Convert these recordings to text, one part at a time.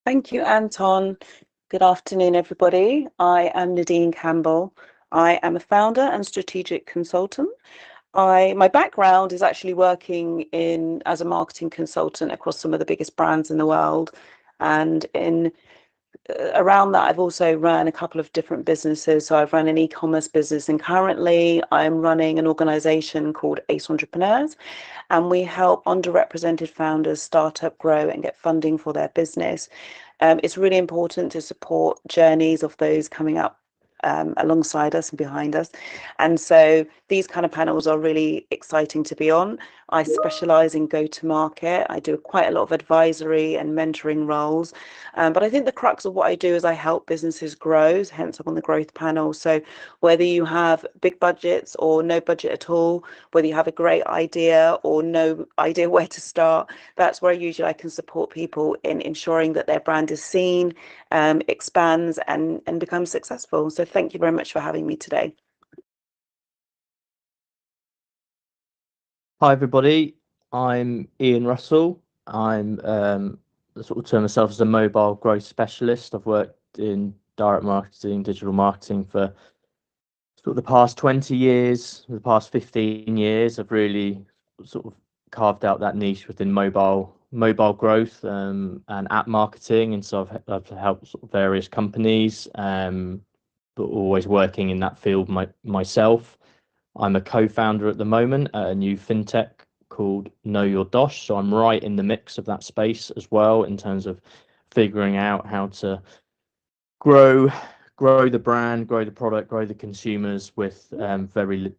Thank you, Anton. Good afternoon, everybody. I am Nadine Campbell. I am a founder and strategic consultant. My background is actually working as a marketing consultant across some of the biggest brands in the world. And around that, I've also run a couple of different businesses. So I've run an e-commerce business, and currently I'm running an organization called Ace Entrepreneurs, and we help underrepresented founders start up, grow, and get funding for their business. It's really important to support journeys of those coming up alongside us and behind us. And so these kind of panels are really exciting to be on. I specialize in go-to-market. I do quite a lot of advisory and mentoring roles. But I think the crux of what I do is I help businesses grow, hence I'm on the growth panel. So whether you have big budgets or no budget at all, whether you have a great idea or no idea where to start, that's where usually I can support people in ensuring that their brand is seen, expands and becomes successful. So thank you very much for having me today. Hi everybody, I'm Ian Russell. I'm sort of term myself as a mobile growth specialist. I've worked in direct marketing, digital marketing for sort of the past 20 years, the past 15 years. I've really sort of carved out that niche within mobile growth and app marketing, and so I've helped sort of various companies, but always working in that field myself. I'm a co-founder at the moment at a new fintech called Know Your Dosh, so I'm right in the mix of that space as well in terms of figuring out how to grow the brand, grow the product, grow the consumers with very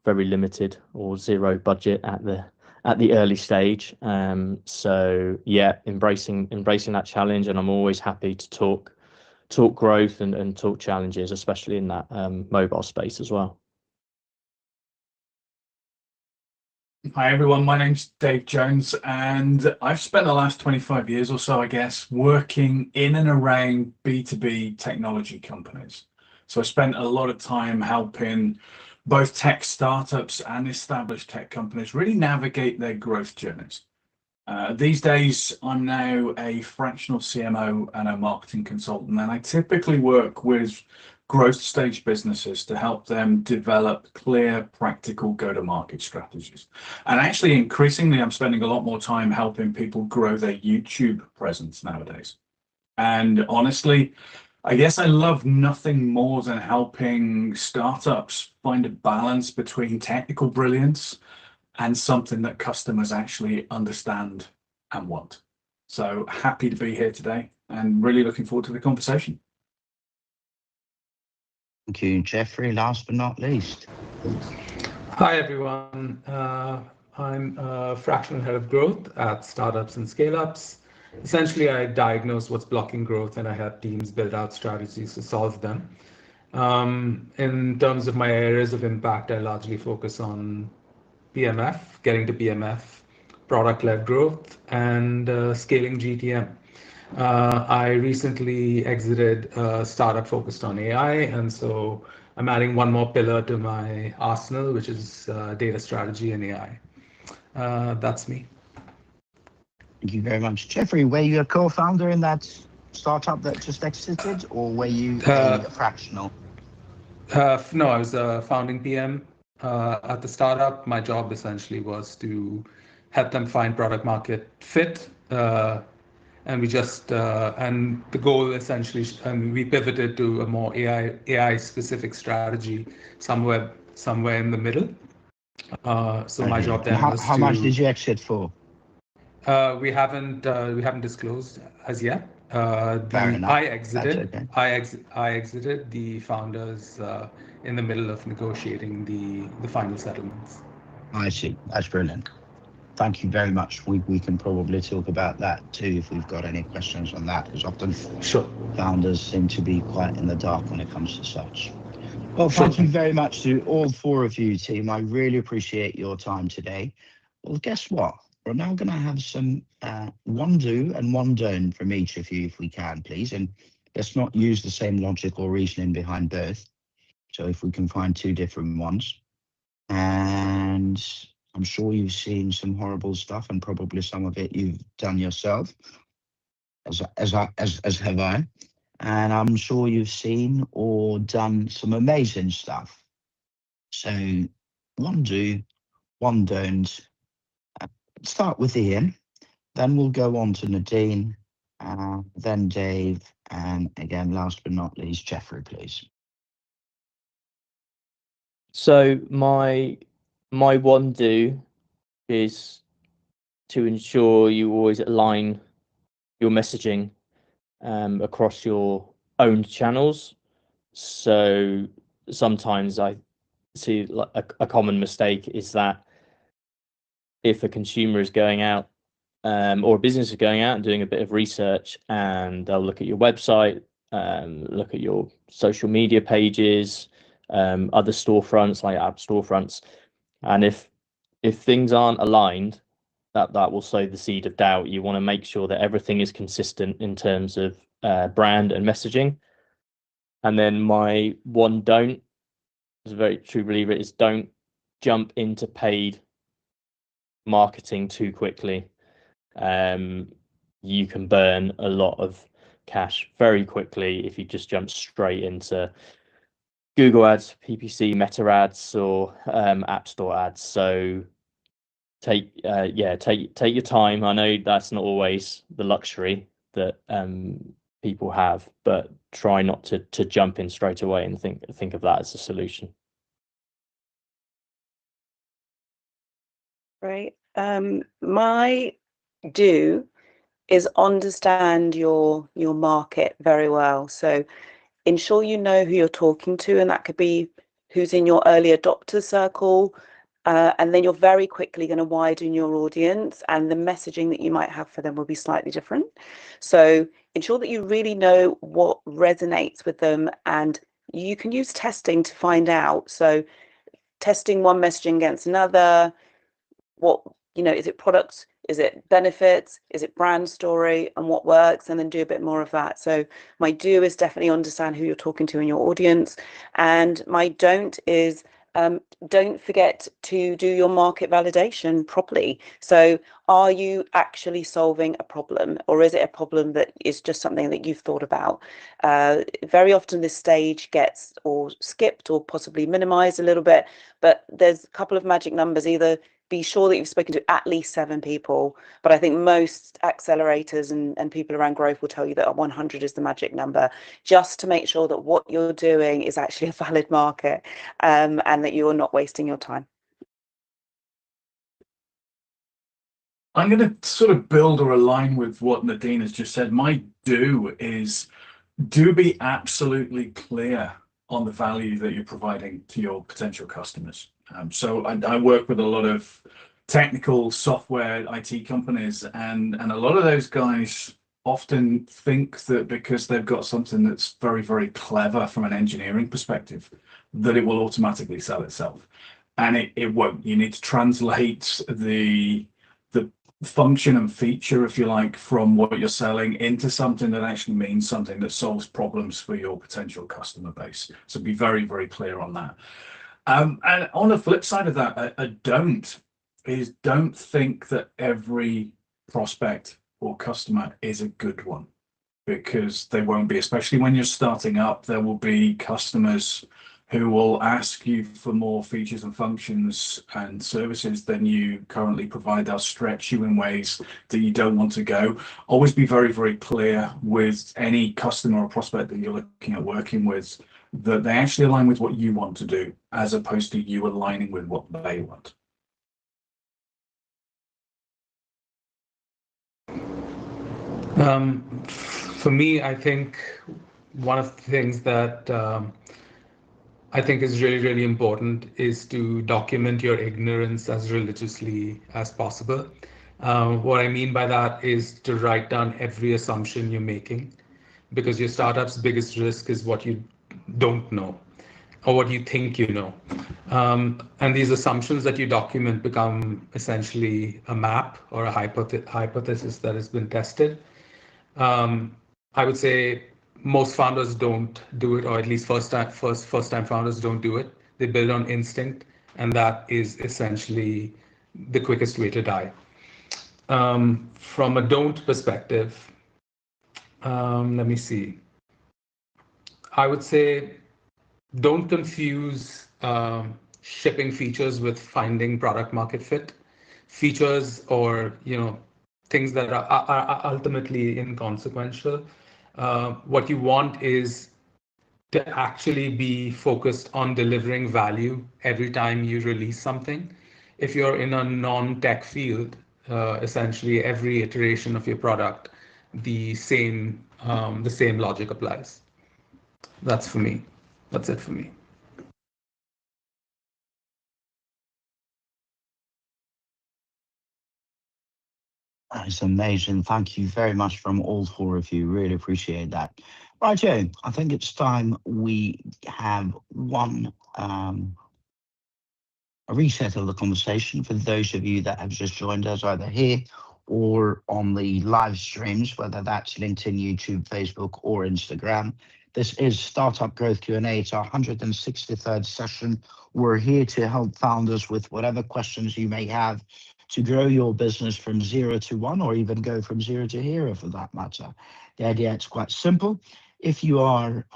limited or zero budget at the early stage. So yeah, embracing that challenge, and I'm always happy to talk growth and talk challenges, especially in that mobile space as well. Hi everyone, my name's Dave Jones, and I've spent the last 25 years or so, I guess, working in and around B2B technology companies. So I spent a lot of time helping both tech startups and established tech companies really navigate their growth journeys. These days, I'm now a fractional CMO and a marketing consultant, and I typically work with growth stage businesses to help them develop clear, practical go-to-market strategies. And actually, increasingly, I'm spending a lot more time helping people grow their YouTube presence nowadays. And honestly, I guess I love nothing more than helping startups find a balance between technical brilliance and something that customers actually understand and want. So happy to be here today and really looking forward to the conversation. Thank you, Jeffrey. Last but not least. Hi, everyone. I'm a fractional head of growth at startups and scale-ups. Essentially, I diagnose what's blocking growth and I help teams build out strategies to solve them. In terms of my areas of impact, I largely focus on PMF, getting to PMF, product-led growth, and scaling GTM. I recently exited a startup focused on AI, and so I'm adding one more pillar to my arsenal, which is data strategy and AI. That's me. Thank you very much. Jeffrey, were you a co-founder in that startup that just exited, or were you a fractional? No, I was a founding PM at the startup. My job essentially was to help them find product market fit. And we just and the goal essentially, and we pivoted to a more AI specific strategy somewhere in the middle. So my job then was how much did you exit for? We haven't disclosed as yet. Fair enough. I exited. Okay. I exited. The founders in the middle of negotiating the final settlements. I see. That's brilliant. Thank you very much. We can probably talk about that too if we've got any questions on that, because often Sure. founders seem to be quite in the dark when it comes to such. Well, thank you Sure. very much to all four of you, team. I really appreciate your time today. Well, guess what? We're now going to have some one do and one don't from each of you, if we can, please. And let's not use the same logic or reasoning behind both. So if we can find two different ones. And I'm sure you've seen some horrible stuff, and probably some of it you've done yourself, as have I. And I'm sure you've seen or done some amazing stuff. So one do, one don't. Start with Ian, then we'll go on to Nadine, then Dave, and again, last but not least, Jeffrey, please. So my one do is to ensure you always align your messaging across your own channels. So sometimes I see like a common mistake is that if a consumer is going out or a business is going out and doing a bit of research, and they'll look at your website, look at your social media pages, other storefronts like app storefronts, and if things aren't aligned, that will sow the seed of doubt. You want to make sure that everything is consistent in terms of brand and messaging. And then my one don't, as a very true believer, is don't jump into paid marketing too quickly. You can burn a lot of cash very quickly if you just jump straight into Google ads, PPC, Meta ads, or App Store ads. So take your time. I know that's not always the luxury that people have, but try not to jump in straight away and think of that as a solution. Right. My do is understand your market very well. So ensure you know who you're talking to, and that could be who's in your early adopter circle. And then you're very quickly going to widen your audience, and the messaging that you might have for them will be slightly different. So ensure that you really know what resonates with them, and you can use testing to find out. So testing one messaging against another, what, is it products, is it benefits, is it brand story, and what works, and then do a bit more of that. So my do is definitely understand who you're talking to in your audience, and my don't is don't forget to do your market validation properly. So are you actually solving a problem, or is it a problem that is just something that you've thought about? Very often this stage gets or skipped or possibly minimized a little bit, but there's a couple of magic numbers. Either be sure that you've spoken to at least 7 people, but I think most accelerators and people around growth will tell you that 100 is the magic number, just to make sure that what you're doing is actually a valid market, and that you're not wasting your time. I'm going to sort of build or align with what Nadine has just said. My do is be absolutely clear on the value that you're providing to your potential customers. So I work with a lot of technical software IT companies, and a lot of those guys often think that because they've got something that's very, very clever from an engineering perspective, that it will automatically sell itself. And it won't. You need to translate the function and feature, if you like, from what you're selling into something that actually means something that solves problems for your potential customer base. So be very, very clear on that. And on the flip side of that, a don't think that every prospect or customer is a good one, because they won't be. Especially when you're starting up, there will be customers who will ask you for more features and functions and services than you currently provide. They'll stretch you in ways that you don't want to go. Always be very, very clear with any customer or prospect that you're looking at working with that they actually align with what you want to do, as opposed to you aligning with what they want. For me, I think one of the things that I think is really, really important is to document your ignorance as religiously as possible. What I mean by that is to write down every assumption you're making, because your startup's biggest risk is what you don't know. or what you think you know. And these assumptions that you document become essentially a map or a hypothesis that has been tested. I would say most founders don't do it, or at least first time founders don't do it. They build on instinct, and that is essentially the quickest way to die. From a don't perspective, let me see. I would say don't confuse shipping features with finding product market fit. Features or things that are ultimately inconsequential. What you want is to actually be focused on delivering value every time you release something. If you're in a non-tech field, essentially every iteration of your product, the same logic applies. That's for me. That's it for me. That is amazing. Thank you very much from all four of you. Really appreciate that. Right, Joe, I think it's time we have a reset of the conversation for those of you that have just joined us either here or on the live streams, whether that's LinkedIn, YouTube, Facebook, or Instagram. This is Startup Growth Q&A. It's our 163rd session. We're here to help founders with whatever questions you may have to grow your business from 0 to 1, or even go from 0 to hero for that matter. The idea is quite simple. If you are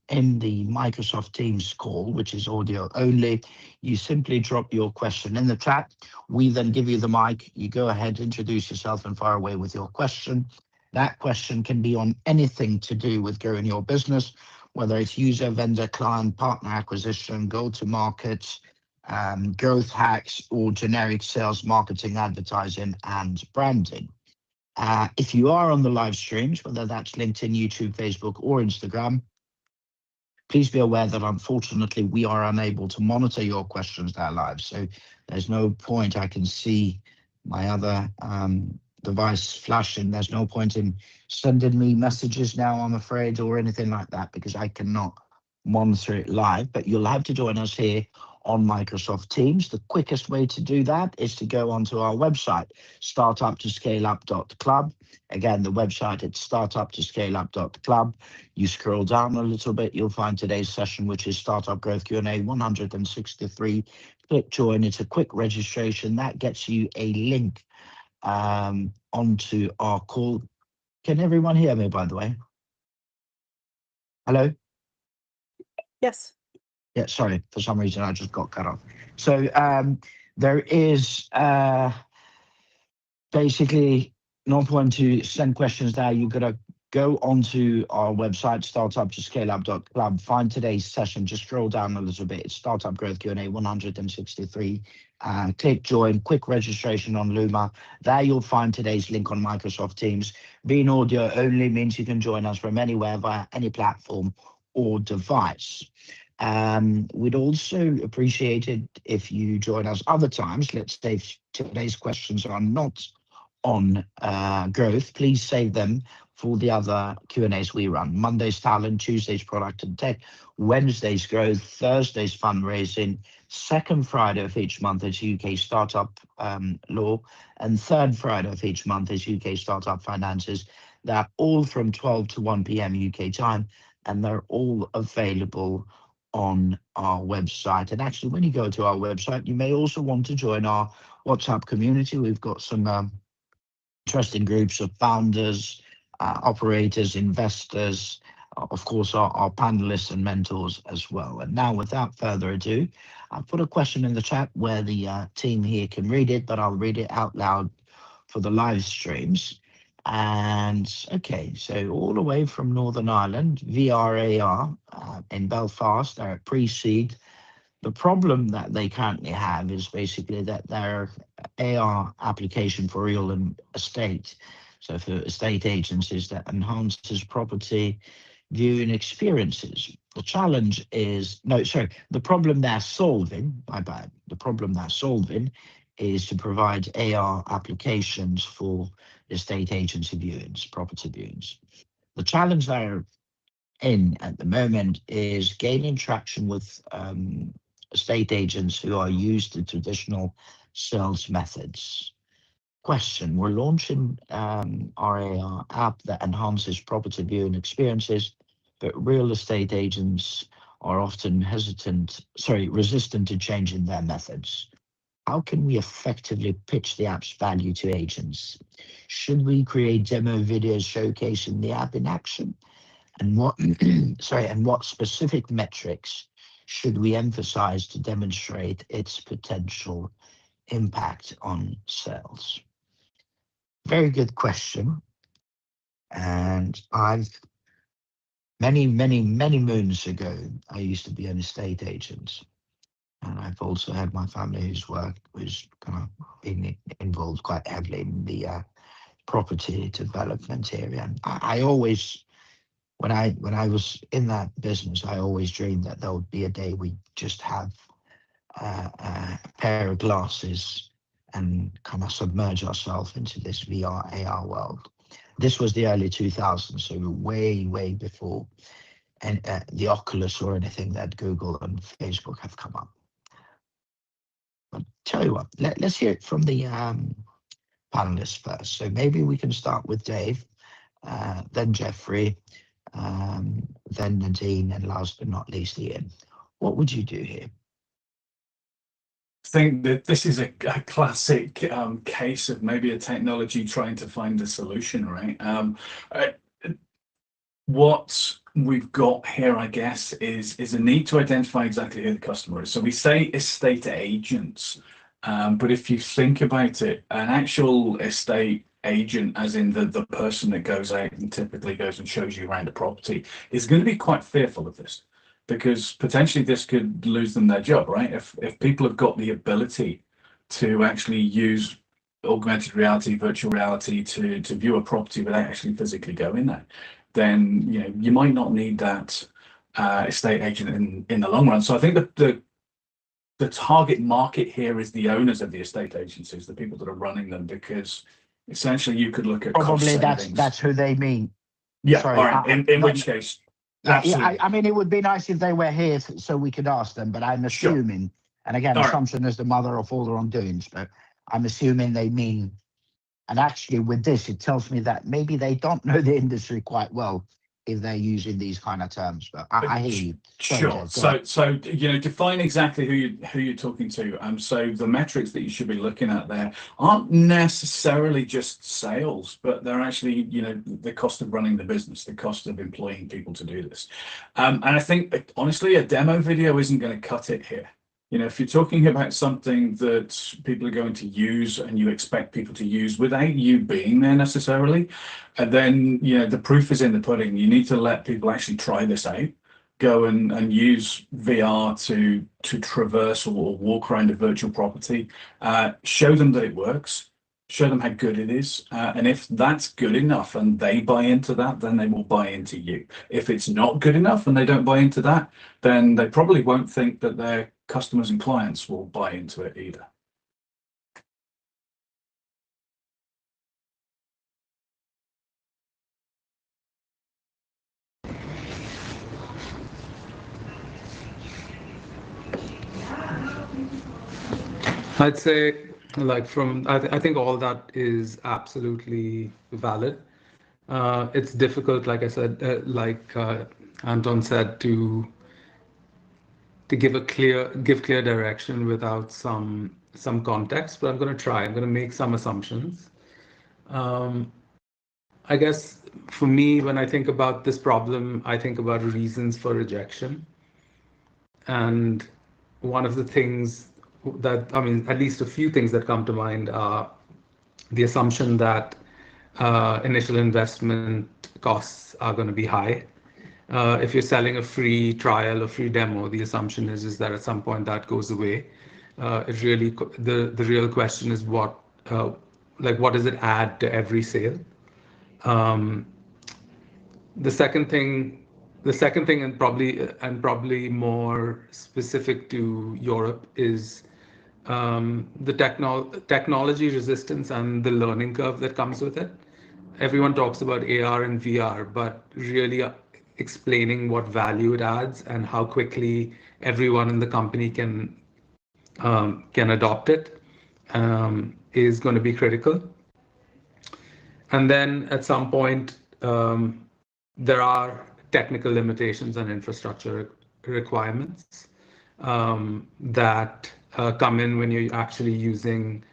in the Microsoft Teams call, which is audio only, you simply drop your question in the chat. We then give you the mic. You go ahead, introduce yourself, and fire away with your question. That question can be on anything to do with growing your business, whether it's user, vendor, client, partner acquisition, go-to-market, growth hacks, or generic sales, marketing, advertising, and branding. If you are on the live streams, whether that's LinkedIn, YouTube, Facebook, or Instagram, please be aware that unfortunately we are unable to monitor your questions there live. So there's no point. I can see my other device flashing. There's no point in sending me messages now, I'm afraid, or anything like that, because I cannot monitor it live. But you'll have to join us here on Microsoft Teams. The quickest way to do that is to go onto our website, startuptoscaleup.club. Again, the website, it's startuptoscaleup.club. You scroll down a little bit, you'll find today's session, which is Startup Growth Q&A 163. Click join. It's a quick registration. That gets you a link onto our call. Can everyone hear me, by the way? Hello? Yes. Yeah, sorry, for some reason I just got cut off. So there is basically no point to send questions there. You've got to go onto our website, startuptoscaleup.club, find today's session, just scroll down a little bit. It's Startup Growth Q&A 163. Click join, quick registration on Luma. There you'll find today's link on Microsoft Teams. Being audio only means you can join us from anywhere via any platform or device. We'd also appreciate it if you join us other times. Let's say if today's questions are not on growth, please save them for the other Q&As we run. Monday's talent, Tuesday's product and tech, Wednesday's growth, Thursday's fundraising, second Friday of each month is UK startup law, and third Friday of each month is UK startup finances. They're all from 12 to 1 p.m. UK time, and they're all available on our website. And actually, when you go to our website, you may also want to join our WhatsApp community. We've got some interesting groups of founders, operators, investors, of course, our panelists and mentors as well. And now, without further ado, I've put a question in the chat where the team here can read it, but I'll read it out loud for the live streams. And okay, so all the way from Northern Ireland, VRAR in Belfast, they're at pre-seed. The problem that they currently have is basically that their AR application for real estate, so for estate agencies, that enhances property viewing experiences. The challenge is, the problem they're solving, my bad, the problem they're solving is to provide AR applications for estate agency viewings, property viewings. The challenge they're in at the moment is gaining traction with estate agents who are used to traditional sales methods. Question: we're launching our AR app that enhances property viewing experiences, but real estate agents are often resistant to changing their methods. How can we effectively pitch the app's value to agents? Should we create demo videos showcasing the app in action? And what specific metrics should we emphasize to demonstrate its potential impact on sales? Very good question. And many moons ago, I used to be an estate agent. And I've also had my family who's kind of been involved quite heavily in the property development area. And I always, when I was in that business, I always dreamed that there would be a day we just have a pair of glasses and kind of submerge ourselves into this VR AR world. This was the early 2000s, so way before the Oculus or anything that Google and Facebook have come up. But tell you what, let's hear it from the panelists first. So maybe we can start with Dave, then Jeffrey, then Nadine, and last but not least, Ian. What would you do here? I think that this is a classic case of maybe a technology trying to find a solution, right? What we've got here, I guess, is a need to identify exactly who the customer is. So we say estate agents, but if you think about it, an actual estate agent, as in the person that goes out and typically goes and shows you around a property, is going to be quite fearful of this, because potentially this could lose them their job, right? If people have got the ability to actually use augmented reality, virtual reality to view a property without actually physically going there, then you might not need that estate agent in the long run. So I think that the target market here is the owners of the estate agencies, the people that are running them, because essentially you could look at probably cost savings. That's who they mean. Yeah. Sorry, all right. In which case, absolutely. I mean, it would be nice if they were here so we could ask them, but I'm assuming, sure. And again, all assumption right. is the mother of all the wrongdoings, but I'm assuming they mean. And actually, with this, it tells me that maybe they don't know the industry quite well if they're using these kind of terms. But I hear you. Sure. So define exactly who you're talking to. So the metrics that you should be looking at there aren't necessarily just sales, but they're actually the cost of running the business, the cost of employing people to do this. And I think honestly, a demo video isn't going to cut it here. If you're talking about something that people are going to use and you expect people to use without you being there necessarily, and then, the proof is in the pudding. You need to let people actually try this out, go and use VR to traverse or walk around a virtual property, show them that it works, show them how good it is. And if that's good enough and they buy into that, then they will buy into you. If it's not good enough and they don't buy into that, then they probably won't think that their customers and clients will buy into it either. I'd say, I think all that is absolutely valid. It's difficult, like I said, Anton said, to give clear direction without some context, but I'm going to try. I'm going to make some assumptions. I guess for me, when I think about this problem, I think about reasons for rejection. And one of the things at least a few things that come to mind are the assumption that initial investment costs are going to be high. If you're selling a free trial or free demo, the assumption is that at some point that goes away. The real question is what does it add to every sale? The second thing, and probably more specific to Europe, is the technology resistance and the learning curve that comes with it. Everyone talks about AR and VR, but really explaining what value it adds and how quickly everyone in the company can adopt it is going to be critical. And then at some point, there are technical limitations and infrastructure requirements that come in when you're actually using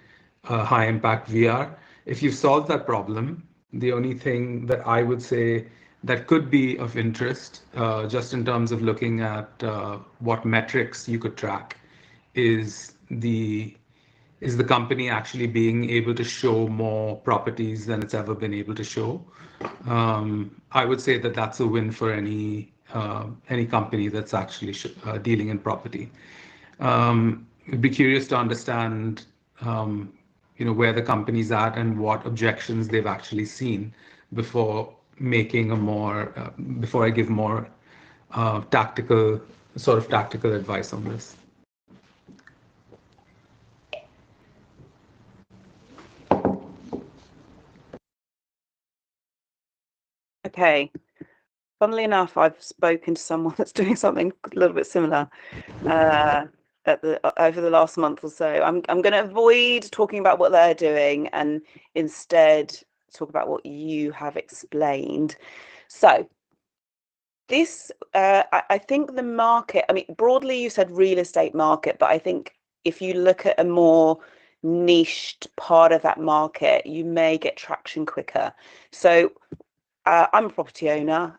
high impact VR. If you've solved that problem, the only thing that I would say that could be of interest, just in terms of looking at what metrics you could track, is the company actually being able to show more properties than it's ever been able to show. I would say that that's a win for any company that's actually dealing in property. I'd be curious to understand, where the company's at and what objections they've actually seen before making before I give more tactical advice on this. Okay. Funnily enough, I've spoken to someone that's doing something a little bit similar over the last month or so. I'm going to avoid talking about what they're doing and instead talk about what you have explained. So this, I think the market, I mean, broadly you said real estate market, but I think if you look at a more niched part of that market, you may get traction quicker. So I'm a property owner.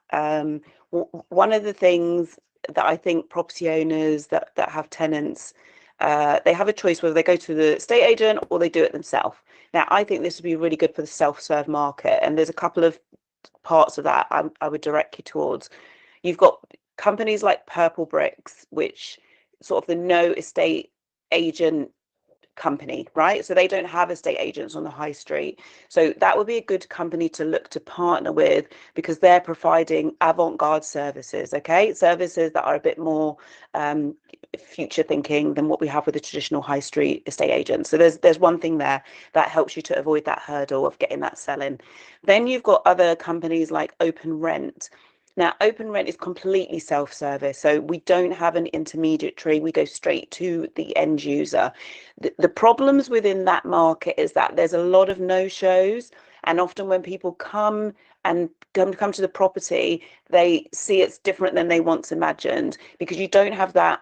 One of the things that I think property owners that have tenants, they have a choice whether they go to the estate agent or they do it themselves. Now, I think this would be really good for the self-serve market, and there's a couple of parts of that I would direct you towards. You've got companies like Purple Bricks, which sort of the no estate agent company, right? So they don't have estate agents on the high street. So that would be a good company to look to partner with because they're providing avant-garde services, okay? Services that are a bit more future thinking than what we have with the traditional high street estate agents. So there's one thing there that helps you to avoid that hurdle of getting that selling. Then you've got other companies like Open Rent. Now, Open Rent is completely self-service, so we don't have an intermediary. We go straight to the end user. The problems within that market is that there's a lot of no-shows, and often when people come to the property, they see it's different than they once imagined because you don't have that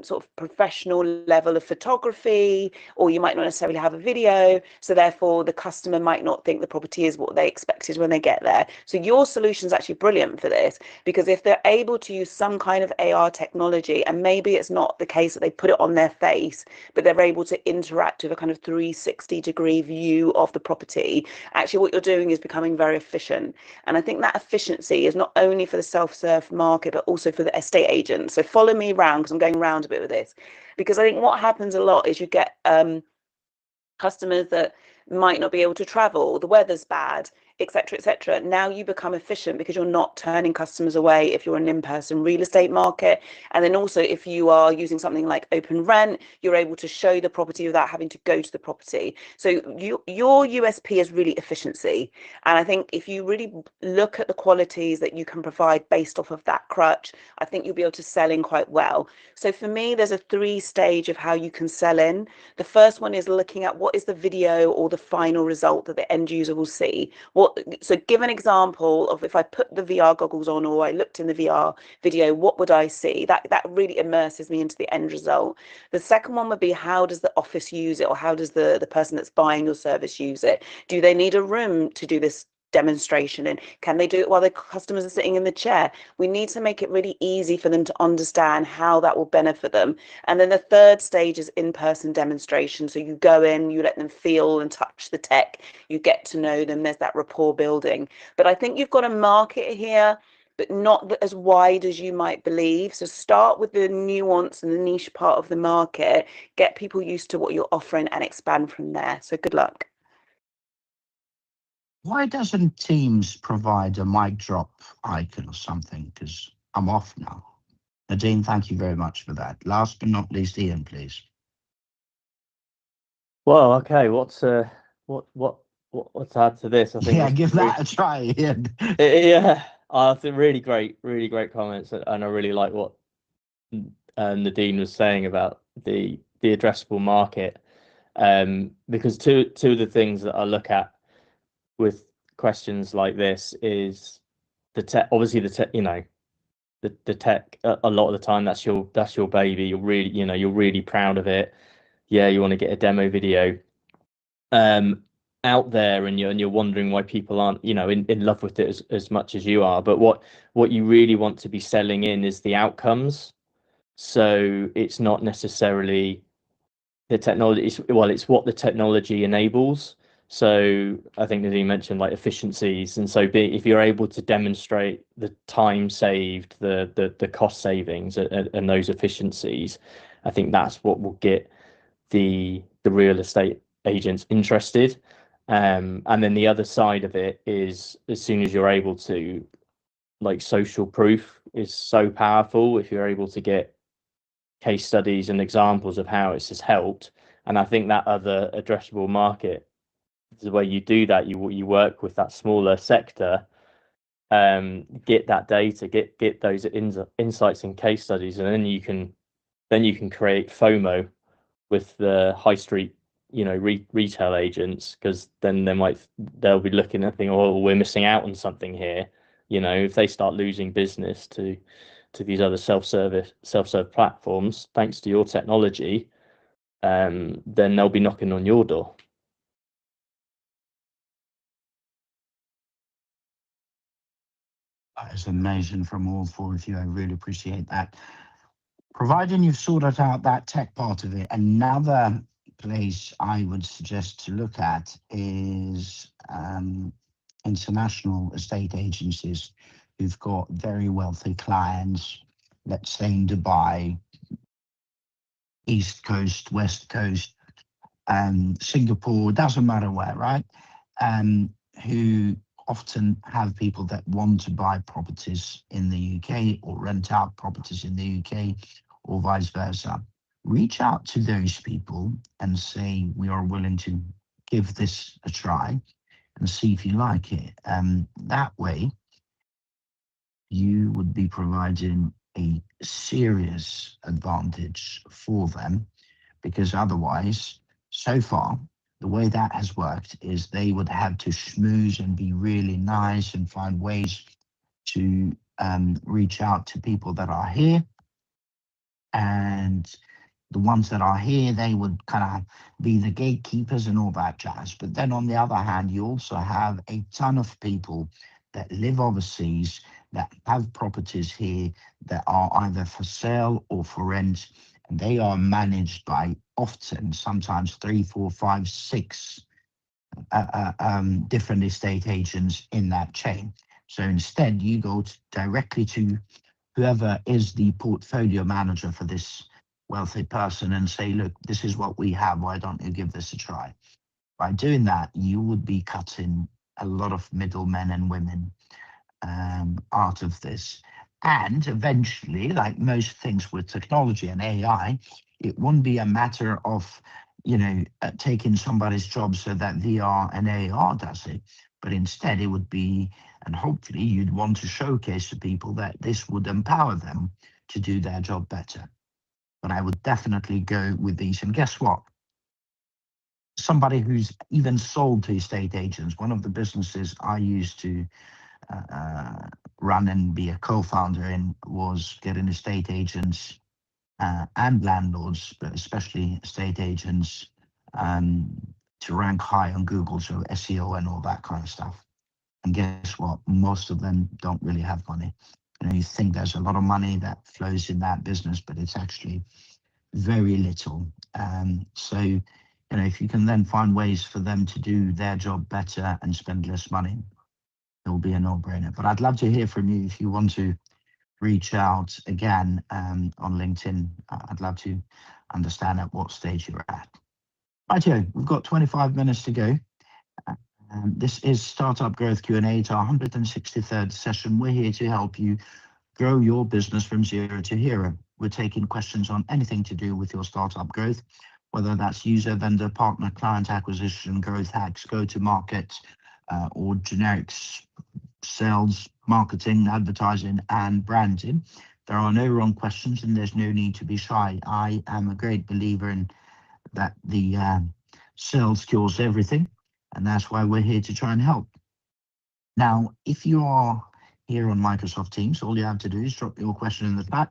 sort of professional level of photography, or you might not necessarily have a video, so therefore the customer might not think the property is what they expected when they get there. So your solution is actually brilliant for this, because if they're able to use some kind of AR technology, and maybe it's not the case that they put it on their face, but they're able to interact with a kind of 360-degree view of the property, actually what you're doing is becoming very efficient. And I think that efficiency is not only for the self-serve market, but also for the estate agent. So follow me around, because I'm going around a bit with this, because I think what happens a lot is you get customers that might not be able to travel, the weather's bad, etc., etc. Now you become efficient because you're not turning customers away if you're an in-person real estate market. And then also if you are using something like Open Rent, you're able to show the property without having to go to the property. So your USP is really efficiency. And I think if you really look at the qualities that you can provide based off of that crutch, I think you'll be able to sell in quite well. So for me, there's a 3-stage of how you can sell in. The first one is looking at what is the video or the final result that the end user will see. So give an example of if I put the VR goggles on or I looked in the VR video, what would I see? That really immerses me into the end result. The second one would be, how does the office use it, or how does the person that's buying your service use it? Do they need a room to do this demonstration, and can they do it while the customers are sitting in the chair? We need to make it really easy for them to understand how that will benefit them. And then the third stage is in-person demonstration. So you go in, you let them feel and touch the tech, you get to know them, there's that rapport building. But I think you've got a market here, but not as wide as you might believe. So start with the nuance and the niche part of the market, get people used to what you're offering, and expand from there. So good luck. Why doesn't Teams provide a mic drop icon or something? Because I'm off now. Nadine, thank you very much for that. Last but not least, Ian, please. Well, okay. What's to add to this? I think Yeah, give that a try, Ian. yeah, I think really great comments, and I really like what Nadine was saying about the addressable market, because two of the things that I look at with questions like this is the tech. Obviously, the tech, the tech. A lot of the time, that's your baby. You're really, you're really proud of it. Yeah, you want to get a demo video out there, and you're wondering why people aren't in love with it as much as you are. But what you really want to be selling in is the outcomes. So it's not necessarily the technology. It's what the technology enables. So I think Nadine mentioned like efficiencies, and so if you're able to demonstrate the time saved, the cost savings, and those efficiencies, I think that's what will get the real estate agents interested. And then the other side of it is, as soon as you're able to, like, social proof is so powerful if you're able to get case studies and examples of how it's just helped. And I think that other addressable market is the way you do that. You work with that smaller sector, get that data, get those insights and case studies, and then you can create FOMO with the high street, retail agents, because then they'll be looking at thinking, oh, we're missing out on something here. If they start losing business to these other self-serve platforms, thanks to your technology, then they'll be knocking on your door. That is amazing from all four of you. I really appreciate that. Providing you've sorted out that tech part of it, another place I would suggest to look at is international estate agencies who've got very wealthy clients, let's say in Dubai, East Coast, West Coast, Singapore, doesn't matter where, right? Who often have people that want to buy properties in the UK or rent out properties in the UK or vice versa. Reach out to those people and say, we are willing to give this a try and see if you like it. That way, you would be providing a serious advantage for them, because otherwise, so far, the way that has worked is they would have to schmooze and be really nice and find ways to reach out to people that are here. And the ones that are here, they would kind of be the gatekeepers and all that jazz. But then on the other hand, you also have a ton of people that live overseas, that have properties here that are either for sale or for rent, and they are managed by often, sometimes 3, 4, 5, 6 different estate agents in that chain. So instead, you go directly to whoever is the portfolio manager for this wealthy person and say, look, this is what we have. Why don't you give this a try? By doing that, you would be cutting a lot of middlemen and women out of this. And eventually, like most things with technology and AI, it won't be a matter of, taking somebody's job so that VR and AR does it. But instead, it would be, and hopefully you'd want to showcase to people that this would empower them to do their job better. But I would definitely go with these. And guess what? Somebody who's even sold to estate agents, one of the businesses I used to run and be a co-founder in was getting estate agents and landlords, but especially estate agents, to rank high on Google, so SEO and all that kind of stuff. And guess what? Most of them don't really have money. You think there's a lot of money that flows in that business, but it's actually very little. So, if you can then find ways for them to do their job better and spend less money, it will be a no-brainer. But I'd love to hear from you if you want to reach out again on LinkedIn. I'd love to understand at what stage you're at. Rightio, we've got 25 minutes to go. This is Startup Growth Q&A. It's our 163rd session. We're here to help you grow your business from zero to hero. We're taking questions on anything to do with your startup growth, whether that's user, vendor, partner, client acquisition, growth hacks, go-to-market, or generic sales, marketing, advertising, and branding. There are no wrong questions, and there's no need to be shy. I am a great believer in that the sales cures everything, and that's why we're here to try and help. Now, if you are here on Microsoft Teams, all you have to do is drop your question in the chat.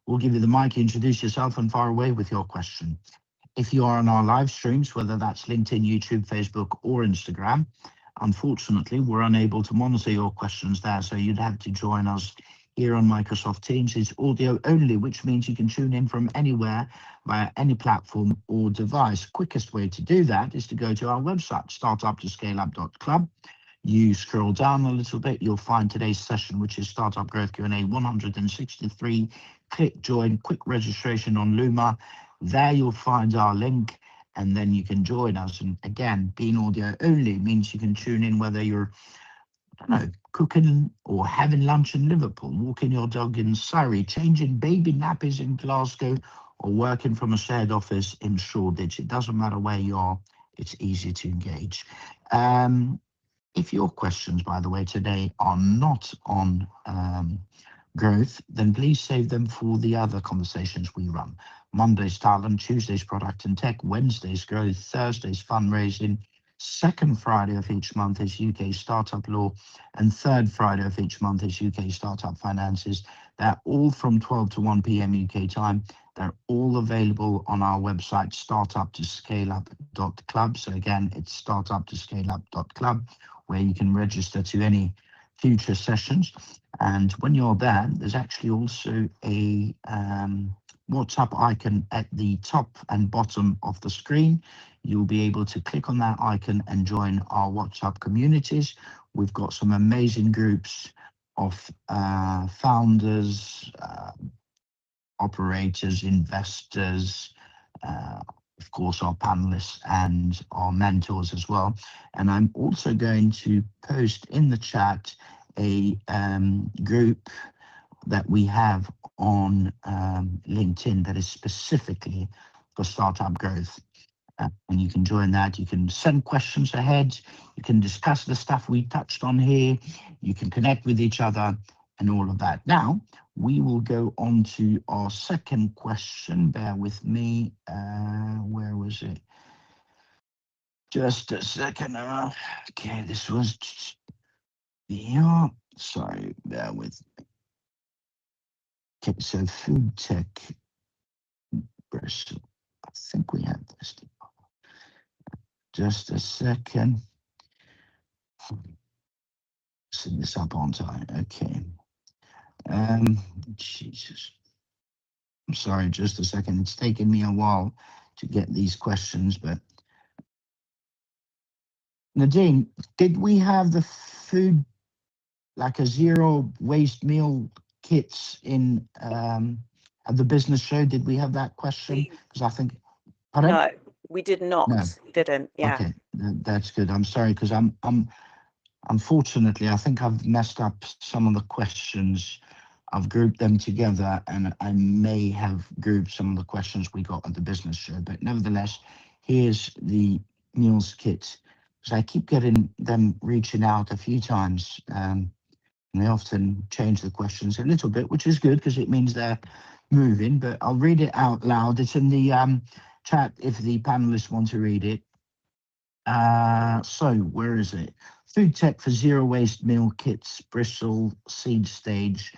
We'll give you the mic, introduce yourself, and fire away with your question. If you are on our live streams, whether that's LinkedIn, YouTube, Facebook, or Instagram, unfortunately, we're unable to monitor your questions there, so you'd have to join us here on Microsoft Teams. It's audio only, which means you can tune in from anywhere via any platform or device. Quickest way to do that is to go to our website, startup2scaleup.club. You scroll down a little bit, you'll find today's session, which is Startup Growth Q&A 163. Click join, quick registration on Luma. There you'll find our link, and then you can join us. And again, being audio only means you can tune in whether you're, I don't know, cooking or having lunch in Liverpool, walking your dog in Surrey, changing baby nappies in Glasgow, or working from a shared office in Shoreditch. It doesn't matter where you are, it's easy to engage. If your questions, by the way, today are not on growth, then please save them for the other conversations we run. Monday's talent, Tuesday's product and tech, Wednesday's growth, Thursday's fundraising, second Friday of each month is UK startup law, and third Friday of each month is UK startup finances. They're all from 12 to 1 p.m. UK time. They're all available on our website, startup2scaleup.club. So again, it's startup2scaleup.club, where you can register to any future sessions. And when you're there, there's actually also a WhatsApp icon at the top and bottom of the screen. You'll be able to click on that icon and join our WhatsApp communities. We've got some amazing groups of founders, operators, investors, of course, our panelists and our mentors as well. And I'm also going to post in the chat a group that we have on LinkedIn that is specifically for startup growth. And you can join that. You can send questions ahead. You can discuss the stuff we touched on here. You can connect with each other and all of that. Now, we will go on to our second question. Bear with me. Where was it? Just a second. Okay, this was sorry, bear with me. Okay, so food tech, Bristol. I think we have this. Just a second. Set this up on time. Okay. Jesus. I'm sorry, just a second. It's taken me a while to get these questions, but Nadine, did we have the food, like a zero waste meal kits in at the business show? Did we have that question? Because I think, pardon? No, we did not. No. Didn't. Yeah. Okay, that's good. I'm sorry, because I'm unfortunately, I think I've messed up some of the questions. I've grouped them together, and I may have grouped some of the questions we got at the business show. But nevertheless, here's the meals kit. So I keep getting them reaching out a few times, and they often change the questions a little bit, which is good because it means they're moving. But I'll read it out loud. It's in the chat if the panelists want to read it. So where is it? Food tech for zero waste meal kits, Bristol seed stage.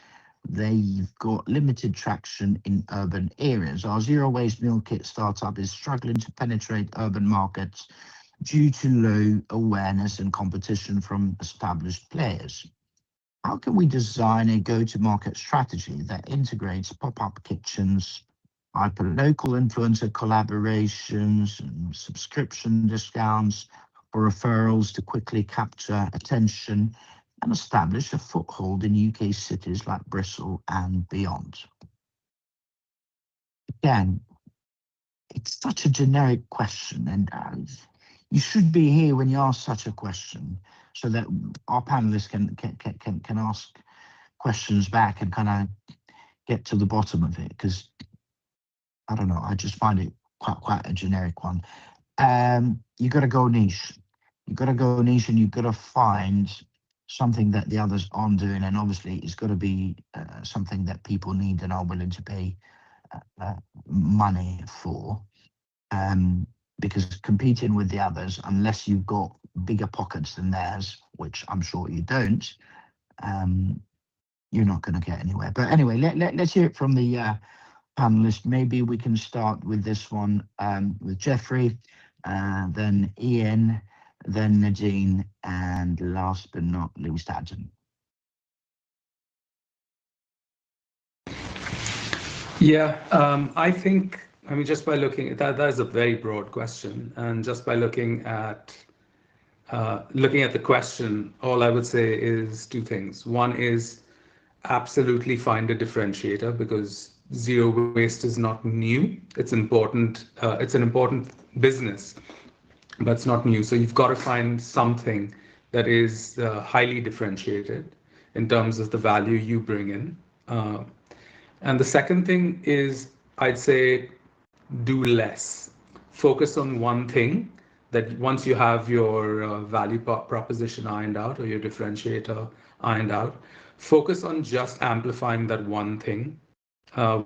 They've got limited traction in urban areas. Our zero waste meal kit startup is struggling to penetrate urban markets due to low awareness and competition from established players. How can we design a go-to-market strategy that integrates pop-up kitchens, hyper-local influencer collaborations, and subscription discounts or referrals to quickly capture attention and establish a foothold in UK cities like Bristol and beyond? Again, it's such a generic question, and you should be here when you ask such a question so that our panelists can ask questions back and kind of get to the bottom of it, because I don't know, I just find it quite a generic one. You got to go niche. You got to go niche, and you got to find something that the others aren't doing, and obviously it's got to be something that people need and are willing to pay money for. Because competing with the others, unless you've got bigger pockets than theirs, which I'm sure you don't, you're not going to get anywhere. But anyway, let's hear it from the panelists. Maybe we can start with this one with Jeffrey, then Ian, then Nadine, and last but not least, Adam. Yeah, I think, I mean, just by looking at that, that is a very broad question. And just by looking at the question, all I would say is two things. One is absolutely find a differentiator, because zero waste is not new. It's important. It's an important business, but it's not new. So you've got to find something that is highly differentiated in terms of the value you bring in. And the second thing is, I'd say, do less. Focus on one thing, that once you have your value proposition ironed out, or your differentiator ironed out, focus on just amplifying that one thing,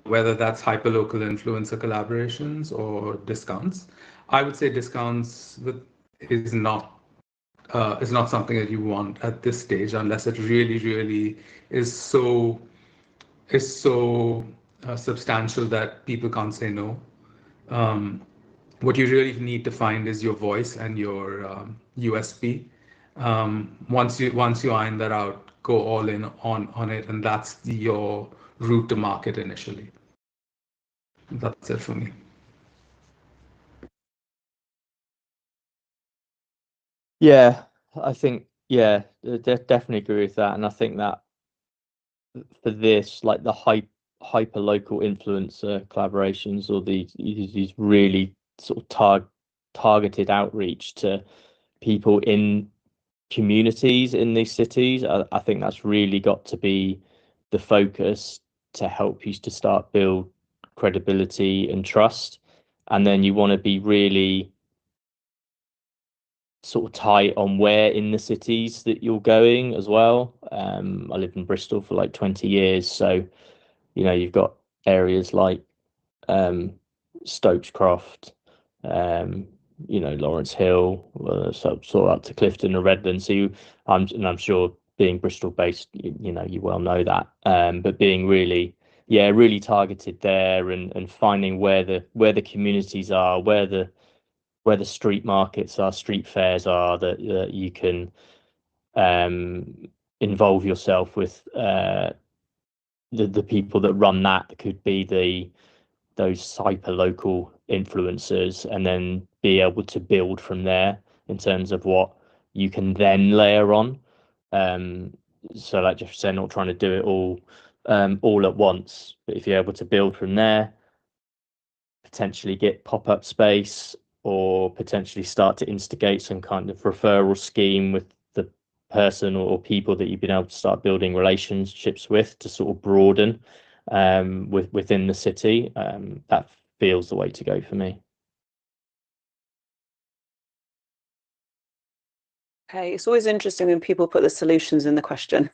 whether that's hyperlocal influencer collaborations or discounts. I would say discounts is not something that you want at this stage, unless it really, really is so substantial that people can't say no. What you really need to find is your voice and your USP. Once you iron that out, go all in on it, and that's your route to market initially. That's it for me. Yeah, I think, yeah, definitely agree with that. And I think that for this, like the hyper local influencer collaborations, or these really sort of targeted outreach to people in communities in these cities, I think that's really got to be the focus to help you to start build credibility and trust. And then you want to be really sort of tight on where in the cities that you're going as well. I lived in Bristol for like 20 years, so you've got areas like Stokescroft, Lawrence Hill, sort of up to Clifton or Redland. So I'm sure, being Bristol based, you well know that. But being really targeted there, and finding where the communities are, where the street markets are, street fairs are, that you can involve yourself with the people that run that. That could be those hyper local influencers, and then be able to build from there in terms of what you can then layer on. So like Jeff said, not trying to do it all at once, but if you're able to build from there, potentially get pop-up space, or potentially start to instigate some kind of referral scheme with the person or people that you've been able to start building relationships with, to sort of broaden within the city. That feels the way to go for me. Okay, it's always interesting when people put the solutions in the question.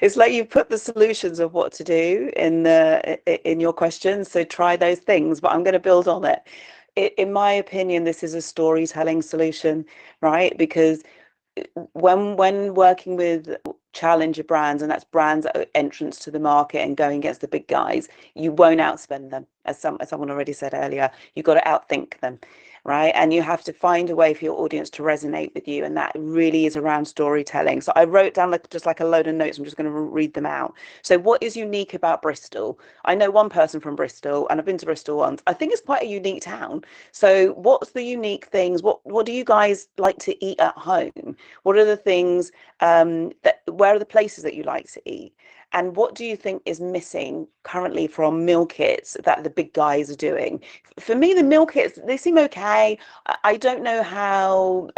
It's like you put the solutions of what to do in your question. So try those things, but I'm going to build on it. In my opinion, this is a storytelling solution, right? Because when working with challenger brands, and that's brands that are entrance to the market and going against the big guys, you won't outspend them, as someone already said earlier. You've got to outthink them, right? And you have to find a way for your audience to resonate with you, and that really is around storytelling. So I wrote down just like a load of notes. I'm just going to read them out. So what is unique about Bristol? I know one person from Bristol, and I've been to Bristol once. I think it's quite a unique town. So what's the unique things? What do you guys like to eat at home? What are the things where are the places that you like to eat? And what do you think is missing currently from meal kits that the big guys are doing? For me, the meal kits, they seem okay. I don't know how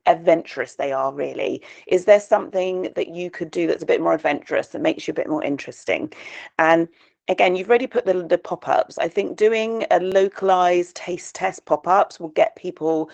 adventurous they are, really. Is there something that you could do that's a bit more adventurous, that makes you a bit more interesting? And again, you've already put the pop-ups. I think doing a localized taste test pop-ups will get people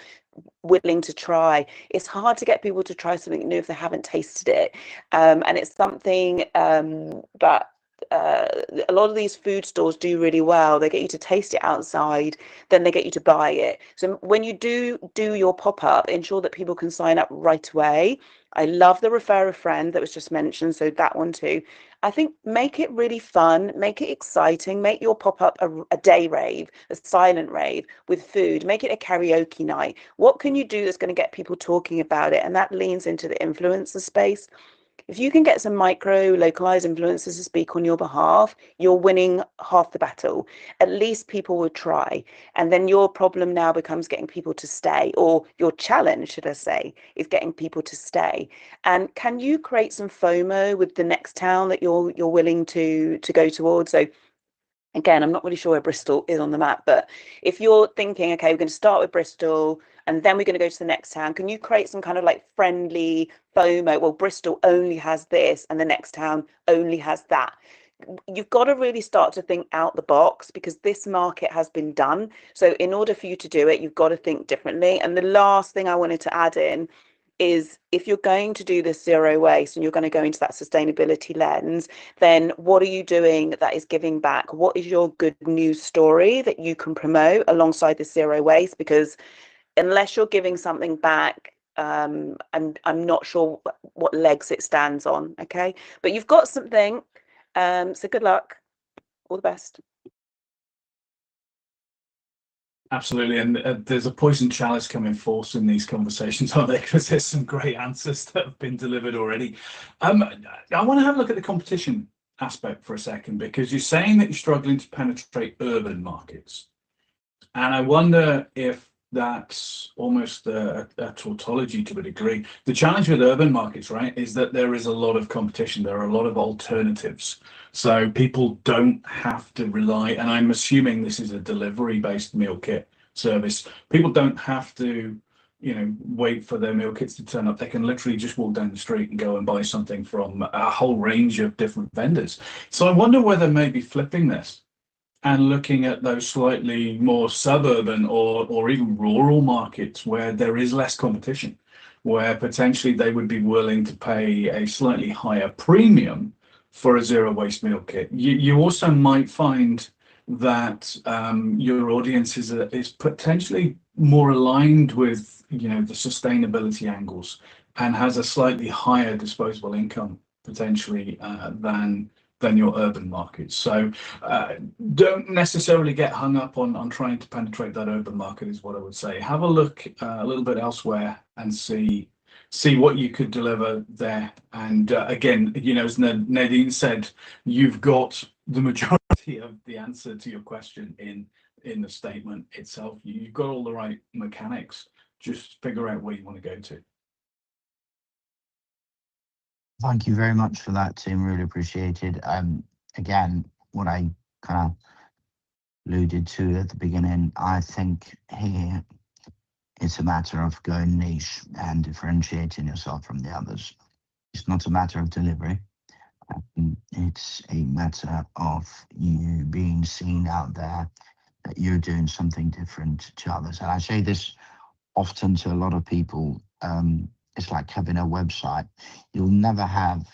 willing to try. It's hard to get people to try something new if they haven't tasted it, and it's something that a lot of these food stores do really well. They get you to taste it outside, then they get you to buy it. So when you do your pop-up, ensure that people can sign up right away. I love the refer a friend that was just mentioned, so that one too. I think make it really fun, make it exciting, make your pop-up a day rave, a silent rave with food, make it a karaoke night. What can you do that's going to get people talking about it? And that leans into the influencer space. If you can get some micro localized influencers to speak on your behalf, you're winning half the battle. At least people will try. And then your problem now becomes getting people to stay, or your challenge, should I say, is getting people to stay. And can you create some FOMO with the next town that you're willing to go towards? So again, I'm not really sure where Bristol is on the map, but if you're thinking, okay, we're going to start with Bristol and then we're going to go to the next town, can you create some kind of like friendly FOMO? Well, Bristol only has this and the next town only has that. You've got to really start to think out the box, because this market has been done. So in order for you to do it, you've got to think differently. And the last thing I wanted to add in is, if you're going to do this zero waste and you're going to go into that sustainability lens, then what are you doing that is giving back? What is your good news story that you can promote alongside the zero waste? Because unless you're giving something back, I'm not sure what legs it stands on. Okay, but you've got something, so good luck, all the best. Absolutely, and there's a poison chalice coming forth in these conversations, aren't there? Because there's some great answers that have been delivered already. I want to have a look at the competition aspect for a second, because you're saying that you're struggling to penetrate urban markets, and I wonder if that's almost a tautology to a degree. The challenge with urban markets, right, is that there is a lot of competition. There are a lot of alternatives. So people don't have to rely, and I'm assuming this is a delivery-based meal kit service. People don't have to, wait for their meal kits to turn up. They can literally just walk down the street and go and buy something from a whole range of different vendors. So I wonder whether maybe flipping this and looking at those slightly more suburban or even rural markets where there is less competition, where potentially they would be willing to pay a slightly higher premium for a zero waste meal kit. You also might find that your audience is potentially more aligned with the sustainability angles and has a slightly higher disposable income potentially than your urban markets. So don't necessarily get hung up on trying to penetrate that urban market, is what I would say. Have a look a little bit elsewhere and see what you could deliver there. And again, as Nadine said, you've got the majority of the answer to your question in the statement itself. You've got all the right mechanics. Just figure out where you want to go to. Thank you very much for that, Tim. Really appreciated. Again, what I kind of alluded to at the beginning, I think here it's a matter of going niche and differentiating yourself from the others. It's not a matter of delivery. It's a matter of you being seen out there, that you're doing something different to others. And I say this often to a lot of people. It's like having a website. You'll never have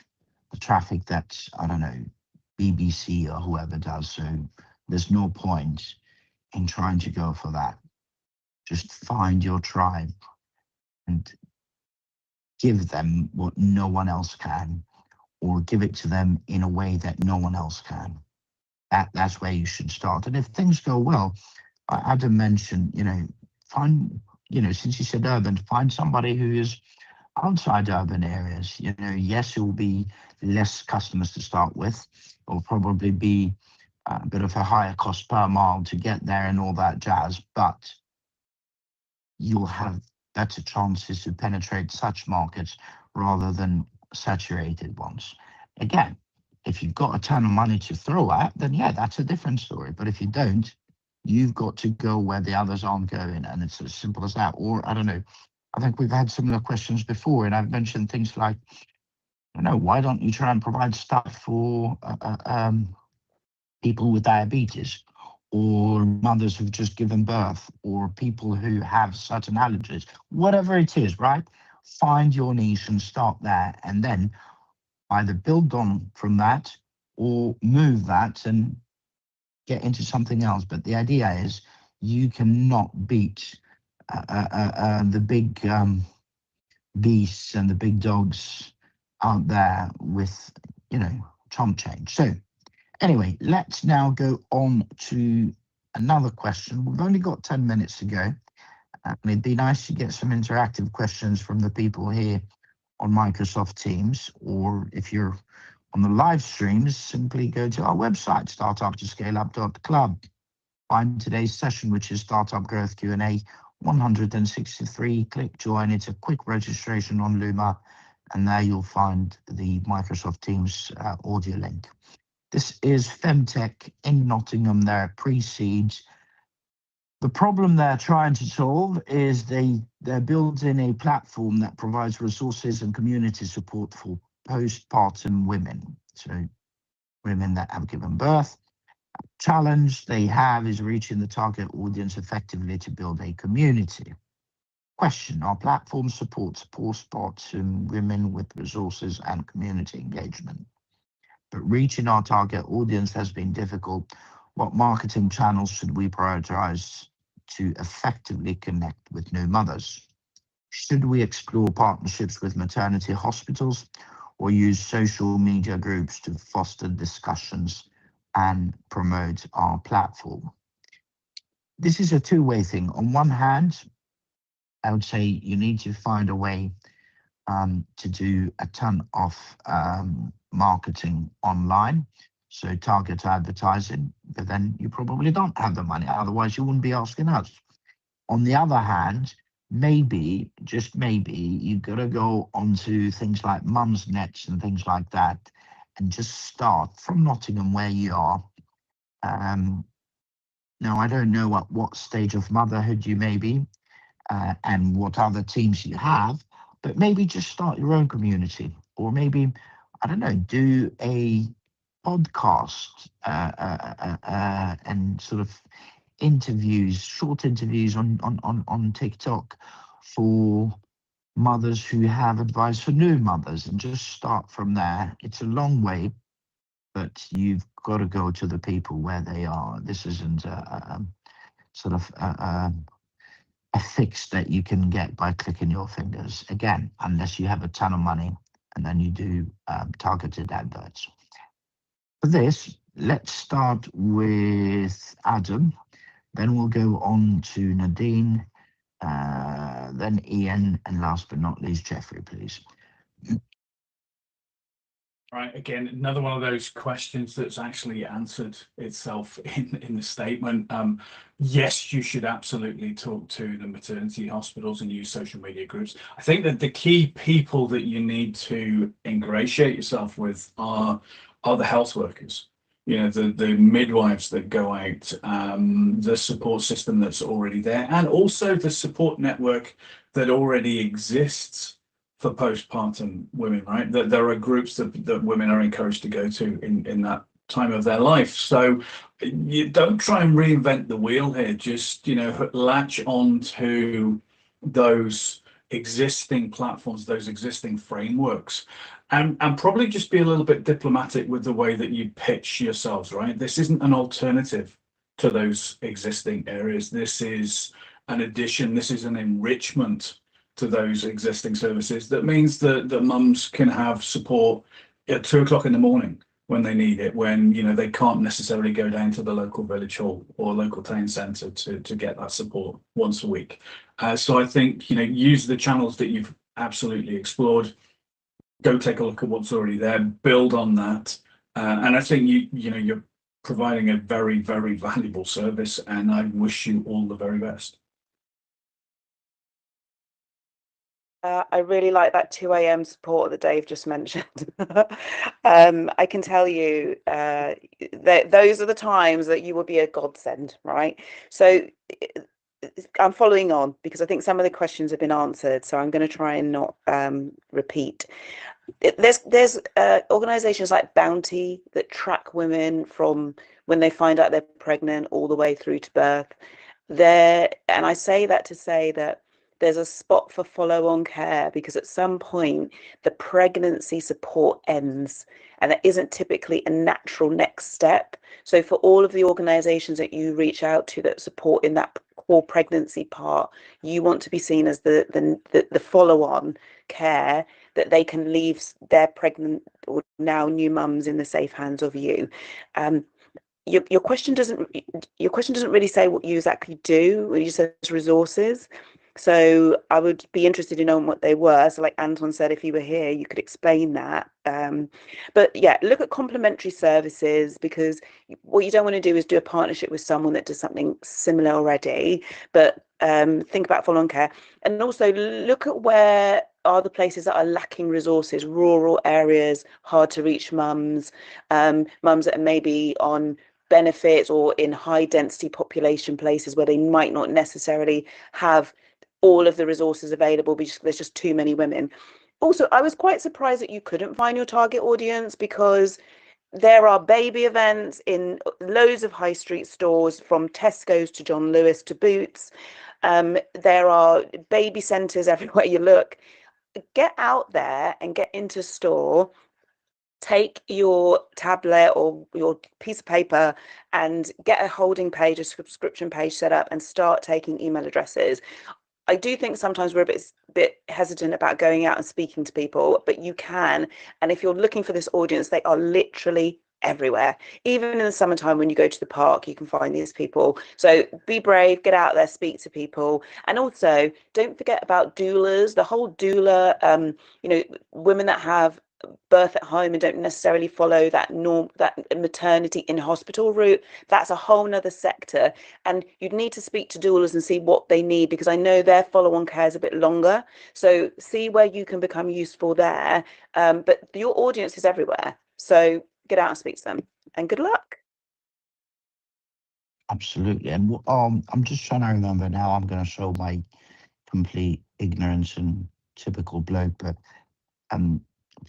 the traffic that, I don't know, BBC or whoever does. So there's no point in trying to go for that. Just find your tribe and give them what no one else can, or give it to them in a way that no one else can. That's where you should start. And if things go well, Adam mentioned, find, since you said urban, find somebody who is outside urban areas. Yes, it will be less customers to start with. It will probably be a bit of a higher cost per mile to get there and all that jazz, but you'll have better chances to penetrate such markets rather than saturated ones. Again, if you've got a ton of money to throw at, then yeah, that's a different story. But if you don't, you've got to go where the others aren't going, and it's as simple as that. Or I don't know, I think we've had similar questions before, and I've mentioned things like, why don't you try and provide stuff for people with diabetes, or mothers who've just given birth, or people who have certain allergies, whatever it is, right? Find your niche and start there, and then either build on from that or move that and get into something else. But the idea is you cannot beat the big beasts and the big dogs out there with, chump change. So anyway, let's now go on to another question. We've only got 10 minutes to go. And it'd be nice to get some interactive questions from the people here on Microsoft Teams, or if you're on the live streams, simply go to our website, startuptoscaleup.club. Find today's session, which is Startup Growth Q&A 163. Click join. It's a quick registration on Luma, and there you'll find the Microsoft Teams audio link. This is Femtech in Nottingham. They're pre-seed. The problem they're trying to solve is they're building a platform that provides resources and community support for postpartum women. So women that have given birth. Challenge they have is reaching the target audience effectively to build a community. Question: our platform supports postpartum women with resources and community engagement, but reaching our target audience has been difficult. What marketing channels should we prioritize to effectively connect with new mothers? Should we explore partnerships with maternity hospitals or use social media groups to foster discussions and promote our platform? This is a two-way thing. On one hand, I would say you need to find a way to do a ton of marketing online, so target advertising, but then you probably don't have the money, otherwise you wouldn't be asking us. On the other hand, maybe, just maybe, you've got to go onto things like Mum's Nets and things like that, and just start from Nottingham where you are. Now, I don't know what stage of motherhood you may be and what other teams you have, but maybe just start your own community, or maybe, I don't know, do a podcast and sort of interviews, short interviews on TikTok for mothers who have advice for new mothers, and just start from there. It's a long way, but you've got to go to the people where they are. This isn't sort of a fix that you can get by clicking your fingers, again, unless you have a ton of money and then you do targeted adverts. For this, let's start with Adam, then we'll go on to Nadine, then Ian, and last but not least, Jeffrey, please. Right, again, another one of those questions that's actually answered itself in the statement. Yes, you should absolutely talk to the maternity hospitals and use social media groups. I think that the key people that you need to ingratiate yourself with are the health workers. You know, the midwives that go out, the support system that's already there, and also the support network that already exists for postpartum women, right? That there are groups that women are encouraged to go to in that time of their life. So you don't try and reinvent the wheel here. Just, latch on to those existing platforms, those existing frameworks, and probably just be a little bit diplomatic with the way that you pitch yourselves, right? This isn't an alternative to those existing areas. This is an addition, this is an enrichment to those existing services. That means that mums can have support at 2 o'clock in the morning when they need it, when they can't necessarily go down to the local village hall or local town centre to get that support once a week. So I think use the channels that you've absolutely explored. Go take a look at what's already there, build on that, and I think you're providing a very, very valuable service, and I wish you all the very best. I really like that 2 a.m. support that Dave just mentioned. I can tell you that those are the times that you will be a godsend, right? So I'm following on because I think some of the questions have been answered, so I'm going to try and not repeat. There's organizations like Bounty that track women from when they find out they're pregnant all the way through to birth. And I say that to say that there's a spot for follow-on care, because at some point the pregnancy support ends and there isn't typically a natural next step. So for all of the organizations that you reach out to that support in that core pregnancy part, you want to be seen as the follow-on care, that they can leave their pregnant or now new mums in the safe hands of you. Your question doesn't really say what you exactly do. You said resources. So I would be interested in knowing what they were. So like Anton said, if you were here, you could explain that. But yeah, look at complementary services, because what you don't want to do is do a partnership with someone that does something similar already. But think about follow-on care, and also look at where are the places that are lacking resources, rural areas, hard to reach mums, mums that are maybe on benefits or in high density population places where they might not necessarily have all of the resources available because there's just too many women. Also, I was quite surprised that you couldn't find your target audience, because there are baby events in loads of high street stores, from Tesco's to John Lewis to Boots. There are baby centres everywhere you look. Get out there and get into store. Take your tablet or your piece of paper and get a holding page, a subscription page set up, and start taking email addresses. I do think sometimes we're a bit hesitant about going out and speaking to people, but you can. And if you're looking for this audience, they are literally everywhere. Even in the summertime, when you go to the park, you can find these people. So be brave, get out there, speak to people. And also don't forget about doulas, the whole doula, women that have birth at home and don't necessarily follow that maternity in hospital route. That's a whole nother sector, and you'd need to speak to doulas and see what they need, because I know their follow-on care is a bit longer. So see where you can become useful there. But your audience is everywhere, so get out and speak to them, and good luck. Absolutely. And I'm just trying to remember now. I'm going to show my complete ignorance and typical bloke, but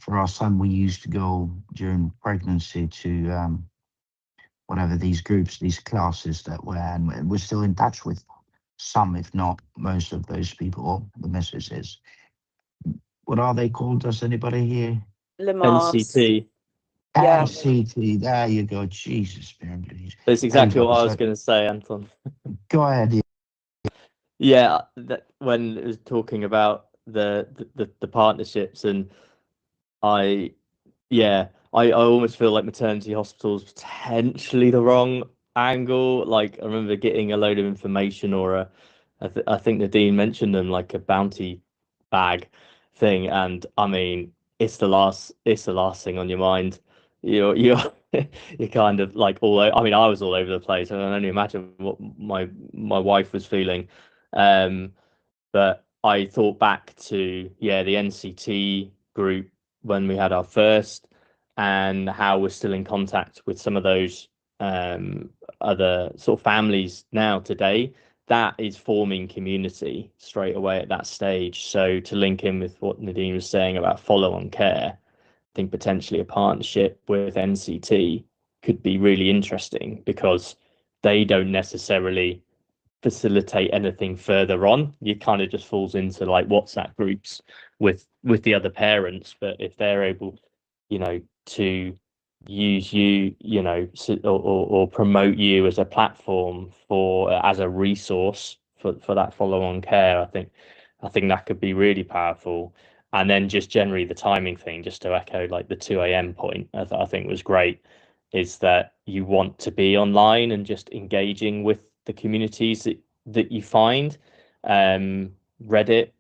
for our son, we used to go during pregnancy to whatever these groups, these classes that were, and we're still in touch with some, if not most of those people, or the messages. What are they called? Does anybody here? Lamar's. NCT. Yeah. NCT. There you go. Jesus, spirit, please. That's exactly what I was going to say, Anton. Go ahead. Yeah, when it was talking about the partnerships, and I almost feel like maternity hospitals potentially the wrong angle. Like, I remember getting a load of information, or I think Nadine mentioned them, like a bounty bag thing, and I mean, it's the last thing on your mind. You're you're kind of like I mean, I was all over the place. I can only imagine what my wife was feeling. But I thought back to the NCT group when we had our first, and how we're still in contact with some of those other sort of families now today. That is forming community straight away at that stage. So to link in with what Nadine was saying about follow-on care, I think potentially a partnership with NCT could be really interesting, because they don't necessarily facilitate anything further on. You kind of just falls into like WhatsApp groups with the other parents. But if they're able, to use you, or promote you as a platform as a resource for that follow-on care, I think that could be really powerful. And then just generally the timing thing, just to echo like the 2 a.m. point, I think was great, is that you want to be online and just engaging with the communities that you find. Reddit,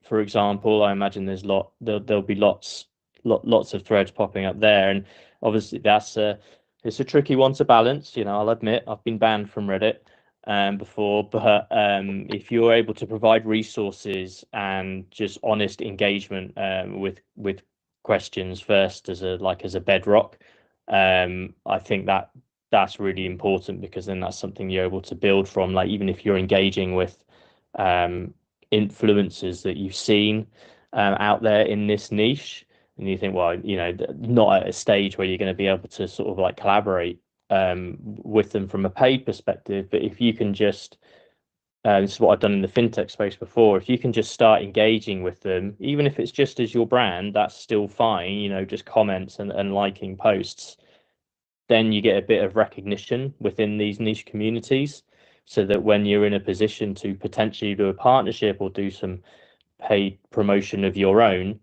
for example, I imagine there'll be lots of threads popping up there, and obviously it's a tricky one to balance. I'll admit I've been banned from Reddit before, but if you're able to provide resources and just honest engagement with questions first as a bedrock, I think that's really important, because then that's something you're able to build from. Like, even if you're engaging with influencers that you've seen out there in this niche, and you think, well, you know, not at a stage where you're going to be able to sort of like collaborate with them from a paid perspective, but if you can just this is what I've done in the fintech space before. If you can just start engaging with them, even if it's just as your brand, that's still fine, you know, just comments and liking posts, then you get a bit of recognition within these niche communities, so that when you're in a position to potentially do a partnership or do some paid promotion of your own,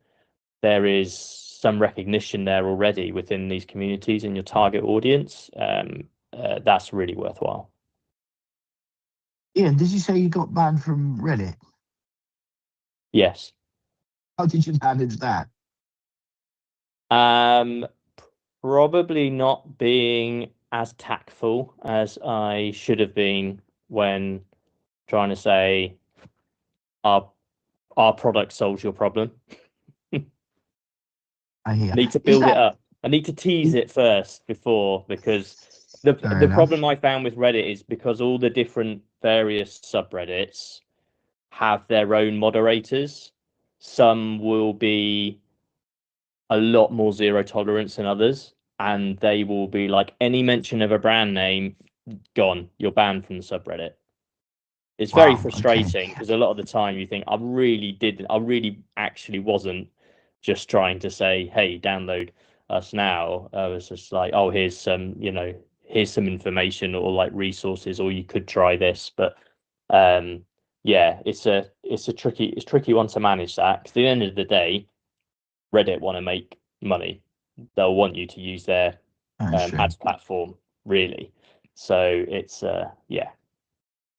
there is some recognition there already within these communities and your target audience. That's really worthwhile. Ian, did you say you got banned from Reddit? Yes. How did you manage that? Probably not being as tactful as I should have been when trying to say our product solves your problem. I hear. I need to build it up. I need to tease it first before, because the problem I found with Reddit is because all the different various subreddits have their own moderators. Some will be a lot more zero tolerance than others, and they will be like, any mention of a brand name, gone, you're banned from the subreddit. It's very frustrating, because a lot of the time you think, I really actually wasn't just trying to say, hey, download us now. I was just like, oh, here's some, you know, here's some information or like resources, or you could try this. But yeah, it's a tricky one to manage that, because at the end of the day, Reddit want to make money. They'll want you to use their ads platform, really. So it's yeah.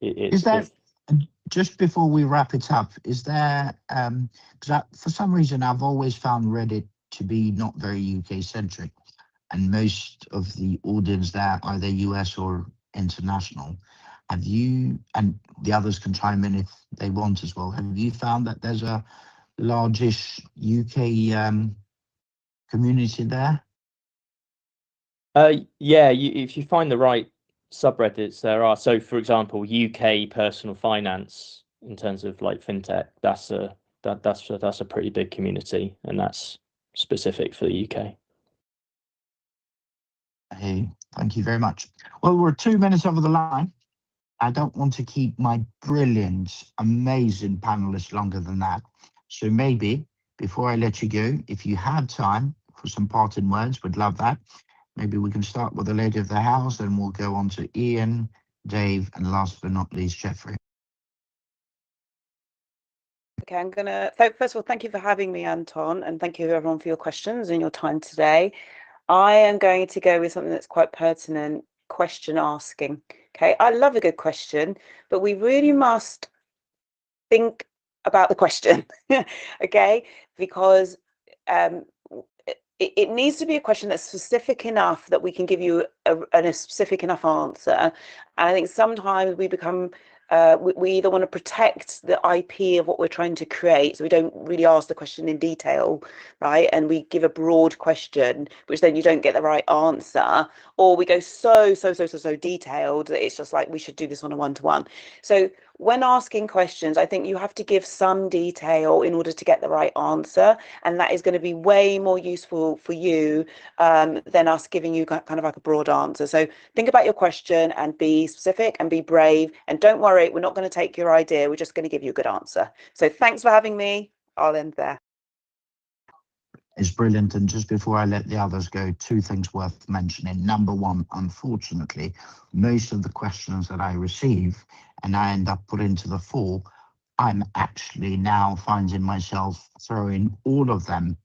Is there, just before we wrap it up, is there, because for some reason I've always found Reddit to be not very UK centric, and most of the audience there either US or international. Have you, and the others can chime in if they want as well, have you found that there's a largish UK community there? Yeah, if you find the right subreddits, there are. So, for example, UK personal finance, in terms of like fintech, that's a pretty big community, and that's specific for the UK. Hey, thank you very much. Well, we're 2 minutes over the line. I don't want to keep my brilliant, amazing panelists longer than that. So maybe before I let you go, if you have time for some parting words, we'd love that. Maybe we can start with the lady of the house, then we'll go on to Ian, Dave, and last but not least, Jeffrey. Okay, I'm gonna, first of all, thank you for having me, Anton, and thank you everyone for your questions and your time today. I am going to go with something that's quite pertinent: question asking. Okay, I love a good question, but we really must think about the question. Okay, because it needs to be a question that's specific enough that we can give you a specific enough answer. And I think sometimes we become we either want to protect the IP of what we're trying to create, so we don't really ask the question in detail, right? And we give a broad question, which then you don't get the right answer, or we go so detailed that it's just like, we should do this on a one-to-one. So when asking questions, I think you have to give some detail in order to get the right answer, and that is going to be way more useful for you than us giving you kind of like a broad answer. So think about your question and be specific and be brave, and don't worry, we're not going to take your idea, we're just going to give you a good answer. So thanks for having me. I'll end there. It's brilliant. And just before I let the others go, 2 things worth mentioning. Number one, unfortunately, most of the questions that I receive and I end up putting to the fore, I'm actually now finding myself throwing all of them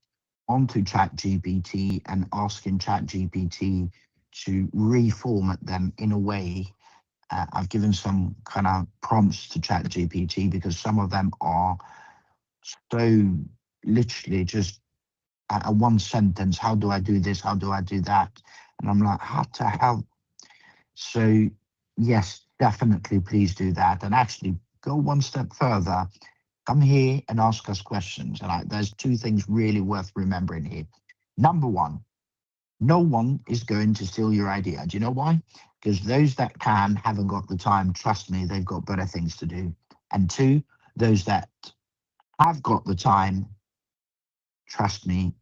onto ChatGPT and asking ChatGPT to reformat them in a way. I've given some kind of prompts to ChatGPT because some of them are so literally just a one sentence. How do I do this? How do I do that? And I'm like, how to help? So yes, definitely, please do that. And actually go one step further. Come here and ask us questions. And there's 2 things really worth remembering here. Number one, No one is going to steal your idea. Do you know why? Because those that can haven't got the time. Trust me, they've got better things to do. And two, those that have got the time, trust me,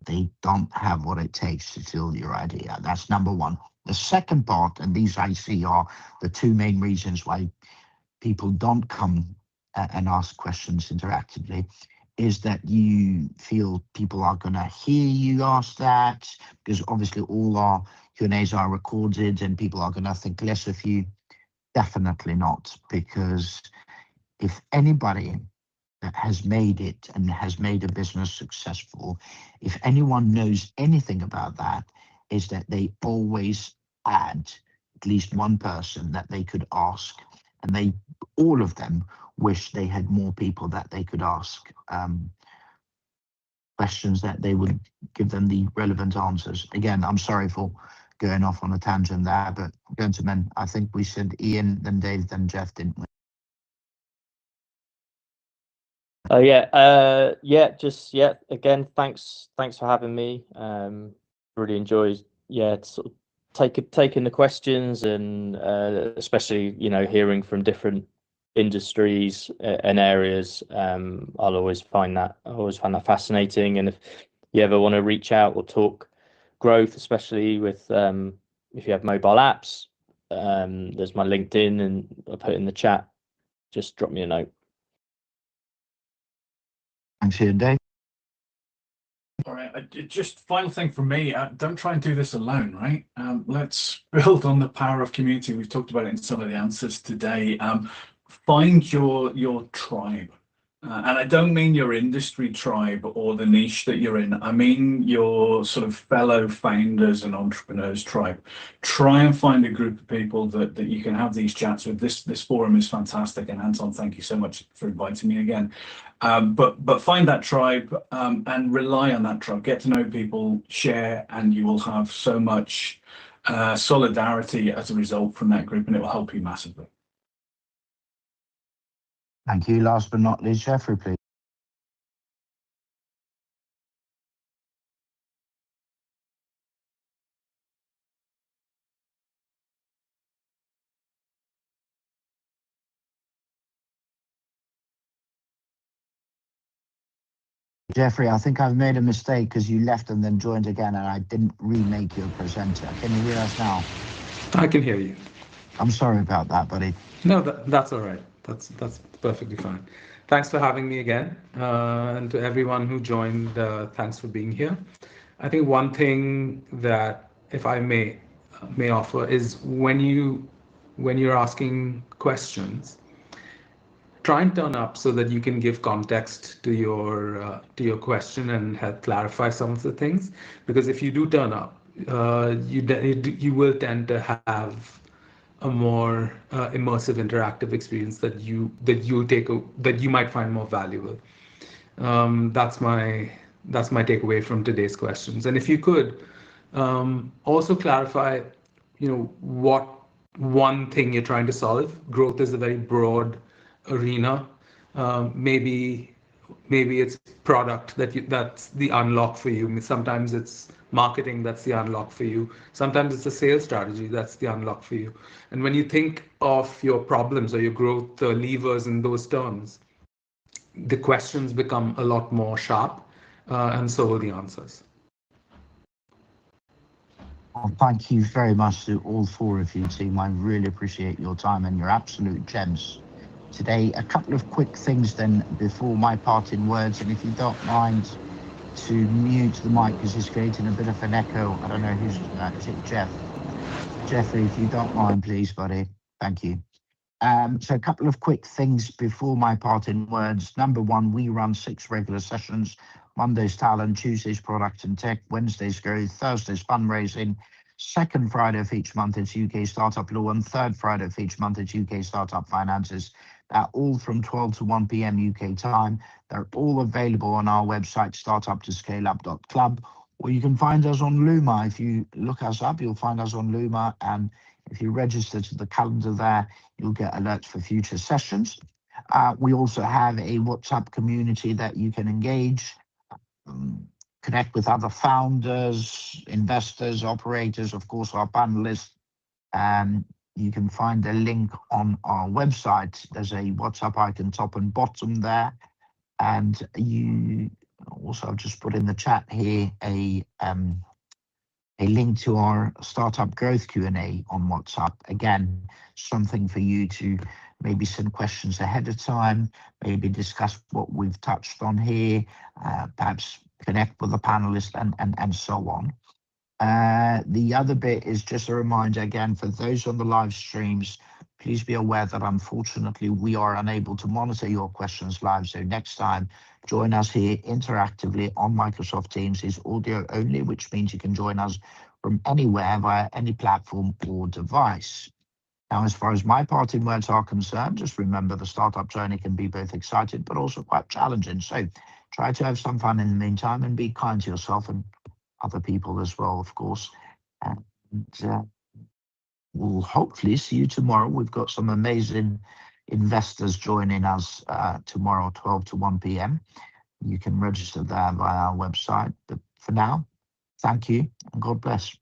they don't have what it takes to steal your idea. That's number one. The second part, and these I see are the two main reasons why people don't come and ask questions interactively, is that you feel people are going to hear you ask that, because obviously all our Q&As are recorded and people are going to think less of you. Definitely not, because if anybody that has made it and has made a business successful, if anyone knows anything about that, is that they always add at least one person that they could ask, and they, all of them, wish they had more people that they could ask questions that they would give them the relevant answers. Again, I'm sorry for going off on a tangent there, but gentlemen, I think we said Ian, then Dave, then Jeff, didn't we? Again, thanks for having me. Really enjoyed sort of taking the questions, and especially hearing from different industries and areas. I'll always find that fascinating. And if you ever want to reach out or talk growth, especially with if you have mobile apps, there's my LinkedIn, and I'll put it in the chat. Just drop me a note. Thanks, Ian. Dave. All right, just final thing from me, don't try and do this alone, right? Let's build on the power of community. We've talked about it in some of the answers today. Find your tribe. And I don't mean your industry tribe or the niche that you're in. I mean your sort of fellow founders and entrepreneurs tribe. Try and find a group of people that you can have these chats with. This forum is fantastic. And Anton, thank you so much for inviting me again. But find that tribe and rely on that tribe. Get to know people, share, and you will have so much solidarity as a result from that group, and it will help you massively. Thank you. Last but not least, Jeffrey, please. Jeffrey, I think I've made a mistake because you left and then joined again, and I didn't remake you a presenter. Can you hear us now? I can hear you. I'm sorry about that, buddy. No, that's all right. That's perfectly fine. Thanks for having me again, and to everyone who joined, thanks for being here. I think one thing that, if I may offer, is when you're asking questions, try and turn up so that you can give context to your question and help clarify some of the things. Because if you do turn up, you will tend to have a more immersive, interactive experience that you might find more valuable. That's my takeaway from today's questions. And if you could also clarify, what one thing you're trying to solve. Growth is a very broad arena. Maybe it's product that's the unlock for you. Sometimes it's marketing that's the unlock for you. Sometimes it's a sales strategy that's the unlock for you. And when you think of your problems or your growth levers in those terms, the questions become a lot more sharp, and so will the answers. Well, thank you very much to all four of you, team. I really appreciate your time and your absolute gems today. A couple of quick things then before my parting words, and if you don't mind to mute the mic because it's creating a bit of an echo. I don't know who's is it Jeff? Jeffrey, if you don't mind, please, buddy. Thank you. So a couple of quick things before my parting words. Number one, we run 6 regular sessions. Monday's talent, Tuesday's product and tech, Wednesday's growth, Thursday's fundraising. Second Friday of each month it's UK Startup Law, and third Friday of each month it's UK Startup Finances. They're all from 12 to 1 p.m. UK time. They're all available on our website, startup2scaleup.club, or you can find us on Luma. If you look us up, you'll find us on Luma, and if you register to the calendar there, you'll get alerts for future sessions. We also have a WhatsApp community that you can engage. connect with other founders, investors, operators, of course, our panelists. You can find a link on our website. There's a WhatsApp icon top and bottom there. And you also, I've just put in the chat here a link to our Startup Growth Q&A on WhatsApp. Again, something for you to maybe send questions ahead of time, maybe discuss what we've touched on here, perhaps connect with the panelists and so on. The other bit is just a reminder again for those on the live streams, please be aware that unfortunately we are unable to monitor your questions live. So next time, join us here interactively on Microsoft Teams. Is audio only, which means you can join us from anywhere via any platform or device. Now, as far as my parting words are concerned, just remember the startup journey can be both exciting but also quite challenging. So try to have some fun in the meantime and be kind to yourself and other people as well, of course. And we'll hopefully see you tomorrow. We've got some amazing investors joining us tomorrow, 12 to 1 p.m. You can register there via our website. But for now, thank you and God bless.